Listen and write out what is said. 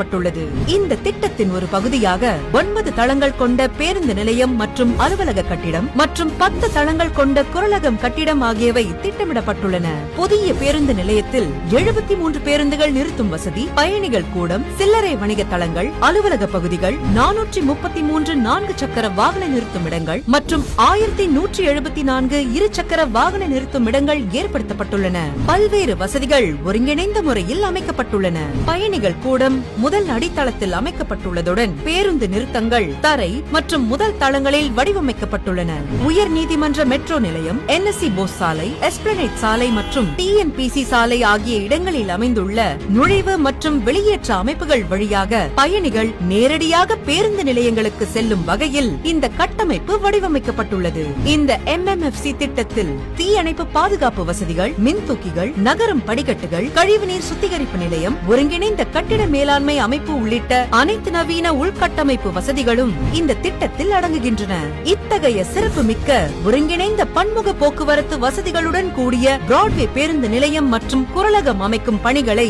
வடிவமைக்கப்பட்டுள்ளது. இந்த திட்டத்தின் ஒரு பகுதியாக 9 தளங்கள் கொண்ட பேருந்து நிலையம் மற்றும் அலுவலக கட்டிடம் மற்றும் 10 தளங்கள் கொண்ட குரலகம் கட்டிடம் ஆகியவை திட்டமிடப்பட்டுள்ளன. புதிய பேருந்து நிலையத்தில் 73 பேருந்துகள் நிறுத்தும் வசதி, பயணிகள் கூடம், சில்லறை வணிக தளங்கள், அலுவலக பகுதிகள், 433 4 சக்கர வாகன நிறுத்தும் இடங்கள் மற்றும் 1174 இரு சக்கர வாகன நிறுத்தும் இடங்கள் ஏற்படுத்தப்பட்டுள்ளன. பல்வேறு வசதிகள் ஒருங்கிணைந்த முறையில் அமைக்கப்பட்டுள்ளன. பயணிகள் கூடம் முதல் அடித்தளத்தில் அமைக்கப்பட்டுள்ளதுடன் பேருந்து நிறுத்தங்கள் தரை மற்றும் முதல் தளங்களில் வடிவமைக்கப்பட்டுள்ளன. உயர் நீதிமன்ற மெட்ரோ நிலையம், NSC போஸ் சாலை, எஸ்பிளனேட் சாலை மற்றும் TNPC சாலை ஆகிய இடங்களில் அமைந்துள்ள நுழைவு மற்றும் வெளியேற்ற அமைப்புகள் வழியாக பயணிகள் நேரடியாக பேருந்து நிலையங்களுக்கு செல்லும் வகையில் இந்த கட்டமைப்பு வடிவமைக்கப்பட்டுள்ளது. இந்த MMFC திட்டத்தில் தீயணைப்பு பாதுகாப்பு வசதிகள், மின்தூக்கிகள், நகரும் படிக்கட்டுகள், கழிவுநீர் சுத்திகரிப்பு நிலையம், ஒருங்கிணைந்த கட்டிட மேலாண்மை அமைப்பு உள்ளிட்ட அனைத்து நவீன உள்கட்டமைப்பு வசதிகளும் இந்த திட்டத்தில் அடங்குகின்றன. இத்தகைய சிறப்புமிக்க ஒருங்கிணைந்த பன்முக போக்குவரத்து வசதிகளுடன் கூடிய பிராட்வே பேருந்து நிலையம் மற்றும் குரலகம் அமைக்கும் பணிகளை